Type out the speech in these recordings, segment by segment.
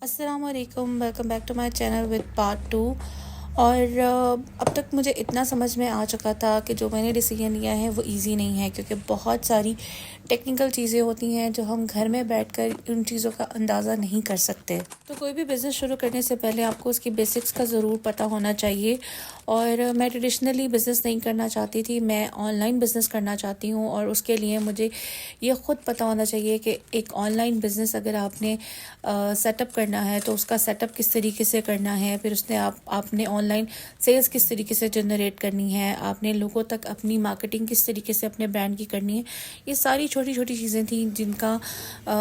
अस्सलाम वालेकुम, welcome back to my channel with part two. और अब तक मुझे इतना समझ में आ चुका था कि जो मैंने डिसीजन लिया है वो इजी नहीं है, क्योंकि बहुत सारी टेक्निकल चीज़ें होती हैं जो हम घर में बैठकर उन चीज़ों का अंदाज़ा नहीं कर सकते। तो कोई भी बिज़नेस शुरू करने से पहले आपको उसकी बेसिक्स का ज़रूर पता होना चाहिए। और मैं ट्रेडिशनली बिज़नेस नहीं करना चाहती थी, मैं ऑनलाइन बिज़नेस करना चाहती हूँ। और उसके लिए मुझे ये ख़ुद पता होना चाहिए कि एक ऑनलाइन बिज़नेस अगर आपने सेटअप करना है तो उसका सेटअप किस तरीके से करना है, फिर उसने आपने ऑनलाइन सेल्स किस तरीके से जनरेट करनी है, आपने लोगों तक अपनी मार्केटिंग किस तरीके से अपने ब्रांड की करनी है। ये सारी छोटी छोटी चीज़ें थी जिनका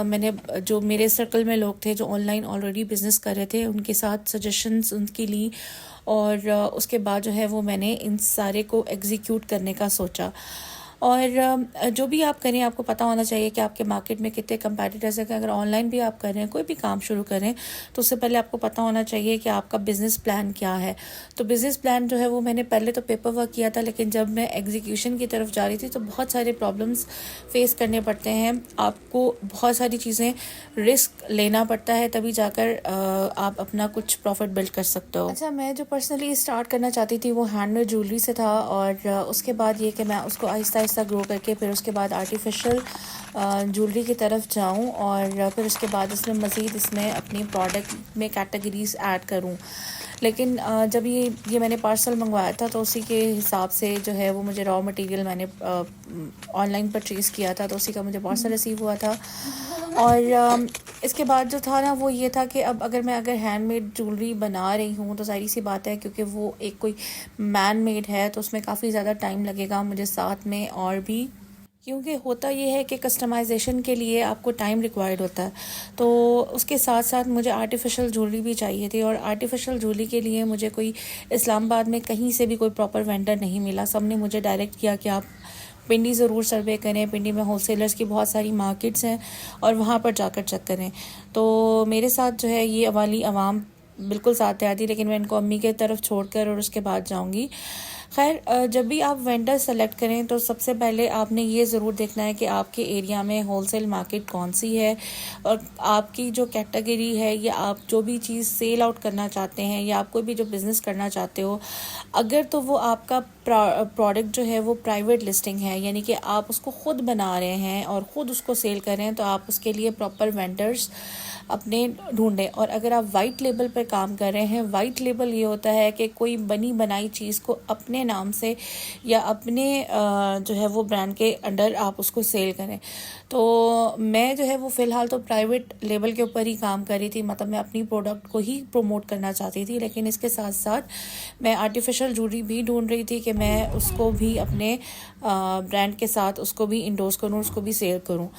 मैंने जो मेरे सर्कल में लोग थे जो ऑनलाइन ऑलरेडी बिज़नेस कर रहे थे उनके साथ सजेशंस उनकी ली। और उसके बाद जो है वो मैंने इन सारे को एग्जीक्यूट करने का सोचा। और जो भी आप करें आपको पता होना चाहिए कि आपके मार्केट में कितने कंपैटिटर्स हैं। अगर ऑनलाइन भी आप कर रहे हैं, कोई भी काम शुरू करें, तो उससे पहले आपको पता होना चाहिए कि आपका बिज़नेस प्लान क्या है। तो बिज़नेस प्लान जो है वो मैंने पहले तो पेपर वर्क किया था, लेकिन जब मैं एग्जीक्यूशन की तरफ जा रही थी तो बहुत सारे प्रॉब्लम्स फेस करने पड़ते हैं। आपको बहुत सारी चीज़ें रिस्क लेना पड़ता है, तभी जाकर आप अपना कुछ प्रॉफिट बिल्ड कर सकते हो। अच्छा, मैं जो पर्सनली स्टार्ट करना चाहती थी वो हैंडमेड ज्वेलरी से था। और उसके बाद ये कि मैं उसको आहिस्ता आहिस्ता ग्रो करके फिर उसके बाद आर्टिफिशियल ज्वेलरी की तरफ जाऊं, और फिर उसके बाद इसमें मज़ीद इसमें अपनी प्रोडक्ट में कैटेगरीज ऐड करूं। लेकिन जब ये मैंने पार्सल मंगवाया था तो उसी के हिसाब से जो है वो मुझे रॉ मटेरियल मैंने ऑनलाइन परचेज़ किया था, तो उसी का मुझे पार्सल रिसीव हुआ था। और इसके बाद जो था ना वो ये था कि अब अगर हैंडमेड ज्वेलरी बना रही हूँ तो सारी सी बात है, क्योंकि वो एक कोई मैन मेड है तो उसमें काफ़ी ज़्यादा टाइम लगेगा मुझे साथ में। और भी क्योंकि होता ये है कि कस्टमाइजेशन के लिए आपको टाइम रिक्वायर्ड होता है, तो उसके साथ साथ मुझे आर्टिफिशियल ज्वेलरी भी चाहिए थी। और आर्टिफिशियल ज्वेलरी के लिए मुझे कोई इस्लामाबाद में कहीं से भी कोई प्रॉपर वेंडर नहीं मिला। सब ने मुझे डायरेक्ट किया कि आप पिंडी ज़रूर सर्वे करें, पिंडी में होलसेलर्स की बहुत सारी मार्केट्स हैं और वहाँ पर जाकर चेक करें। तो मेरे साथ जो है ये वाली आवाम बिल्कुल साथ आती, लेकिन मैं इनको अम्मी के तरफ छोड़कर और उसके बाद जाऊँगी। खैर, जब भी आप वेंडर सेलेक्ट करें तो सबसे पहले आपने ये ज़रूर देखना है कि आपके एरिया में होलसेल मार्केट कौन सी है, और आपकी जो कैटेगरी है या आप जो भी चीज़ सेल आउट करना चाहते हैं या आप कोई भी जो बिज़नेस करना चाहते हो, अगर तो वो आपका प्रोडक्ट जो है वो प्राइवेट लिस्टिंग है, यानी कि आप उसको ख़ुद बना रहे हैं और ख़ुद उसको सेल कर रहे हैं, तो आप उसके लिए प्रॉपर वेंडर्स अपने ढूंढें। और अगर आप वाइट लेबल पर काम कर रहे हैं, वाइट लेबल ये होता है कि कोई बनी बनाई चीज़ को अपने नाम से या अपने जो है वो ब्रांड के अंडर आप उसको सेल करें। तो मैं जो है वो फ़िलहाल तो प्राइवेट लेबल के ऊपर ही काम कर रही थी, मतलब मैं अपनी प्रोडक्ट को ही प्रमोट करना चाहती थी, लेकिन इसके साथ साथ मैं आर्टिफिशियल ज्वेलरी भी ढूंढ रही थी कि मैं उसको भी अपने ब्रांड के साथ उसको भी इंडोर्स करूँ, उसको भी सेल करूँ।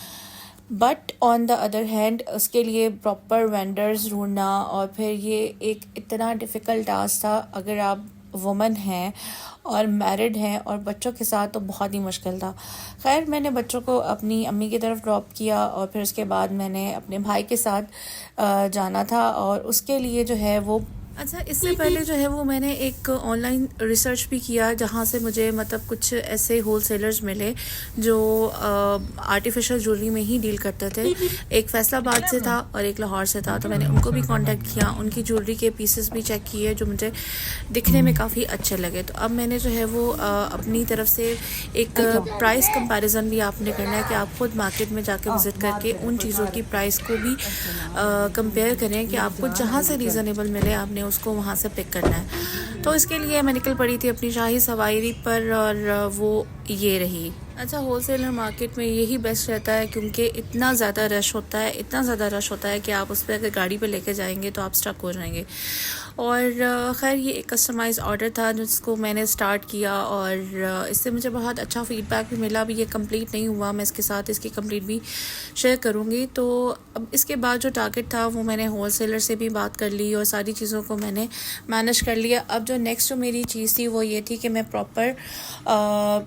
But on the other hand उसके लिए प्रॉपर वेंडर्स ढूंढना, और फिर ये एक इतना डिफ़िकल्ट टास्क था। अगर आप वुमन हैं और मैरिड हैं और बच्चों के साथ, तो बहुत ही मुश्किल था। खैर, मैंने बच्चों को अपनी अम्मी की तरफ ड्रॉप किया और फिर उसके बाद मैंने अपने भाई के साथ जाना था, और उसके लिए जो है वो अच्छा, इससे पहले जो है वो मैंने एक ऑनलाइन रिसर्च भी किया, जहाँ से मुझे मतलब कुछ ऐसे होलसेलर्स मिले जो आर्टिफिशियल ज्वेलरी में ही डील करते थे। एक फैसलाबाद से था और एक लाहौर से था, तो मैंने उनको भी कांटेक्ट किया, उनकी ज्वेलरी के पीसेस भी चेक किए जो मुझे दिखने में काफ़ी अच्छे लगे। तो अब मैंने जो है वो अपनी तरफ से एक प्राइस कंपैरिजन भी आपने करना है कि आप खुद मार्केट में जाकर विज़िट करके उन चीज़ों की प्राइस को भी कंपेयर करें कि आपको जहाँ से रीज़नेबल मिले आपने उसको वहाँ से पिक करना है। तो इसके लिए मैं निकल पड़ी थी अपनी शाही सवारी पर, और वो ये रही। अच्छा, होलसेलर मार्केट में यही बेस्ट रहता है, क्योंकि इतना ज़्यादा रश होता है, इतना ज़्यादा रश होता है कि आप उस पर अगर गाड़ी पे लेके जाएंगे तो आप स्टक हो जाएंगे। और ख़ैर, ये एक कस्टमाइज़ ऑर्डर था जिसको मैंने स्टार्ट किया, और इससे मुझे बहुत अच्छा फ़ीडबैक भी मिला। अभी ये कंप्लीट नहीं हुआ, मैं इसके साथ इसकी कंप्लीट भी शेयर करूँगी। तो अब इसके बाद जो टारगेट था वो मैंने होलसेलर से भी बात कर ली और सारी चीज़ों को मैंने मैनेज कर लिया। अब जो नेक्स्ट जो मेरी चीज़ थी वो ये थी कि मैं प्रॉपर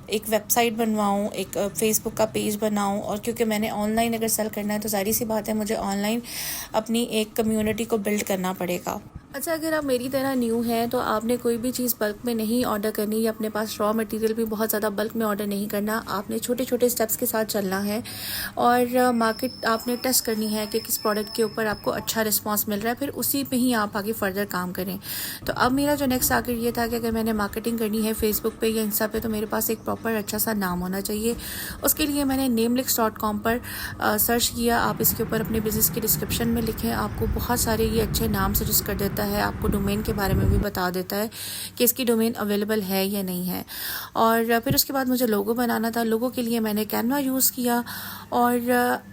एक वेबसाइट बनवाऊँ, एक फ़ेसबुक का पेज बनाऊँ, और क्योंकि मैंने ऑनलाइन अगर सेल करना है तो सारी सी बात है मुझे ऑनलाइन अपनी एक कम्युनिटी को बिल्ड करना पड़ेगा। अच्छा, अगर आप मेरी तरह न्यू हैं तो आपने कोई भी चीज़ बल्क में नहीं ऑर्डर करनी या अपने पास रॉ मटेरियल भी बहुत ज़्यादा बल्क में ऑर्डर नहीं करना। आपने छोटे छोटे स्टेप्स के साथ चलना है और मार्केट आपने टेस्ट करनी है कि किस प्रोडक्ट के ऊपर आपको अच्छा रिस्पांस मिल रहा है, फिर उसी पे ही आप आगे फर्दर काम करें। तो अब मेरा जो नेक्स्ट टारगेट ये था कि अगर मैंने मार्केटिंग करनी है फेसबुक पे या इंस्टा पे तो मेरे पास एक प्रॉपर अच्छा सा नाम होना चाहिए। उसके लिए मैंने namelix.com पर सर्च किया। आप इसके ऊपर अपने बिज़नेस के डिस्क्रिप्शन में लिखें, आपको बहुत सारे ये अच्छे नाम सजेस्ट कर देता है, आपको डोमेन के बारे में भी बता देता है कि इसकी डोमेन अवेलेबल है या नहीं है। और फिर उसके बाद मुझे लोगो बनाना था। लोगो के लिए मैंने कैनवा यूज़ किया। और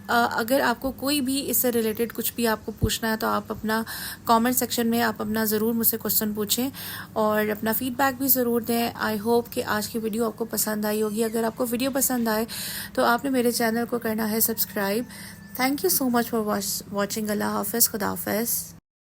अगर आपको कोई भी इससे रिलेटेड कुछ भी आपको पूछना है तो आप अपना कमेंट सेक्शन में आप अपना ज़रूर मुझसे क्वेश्चन पूछें और अपना फीडबैक भी ज़रूर दें। आई होप कि आज की वीडियो आपको पसंद आई होगी। अगर आपको वीडियो पसंद आए तो आपने मेरे चैनल को करना है subscribe. Thank you so much for watching. अल्लाह हाफ़िज़, खुदा हाफ़िज़।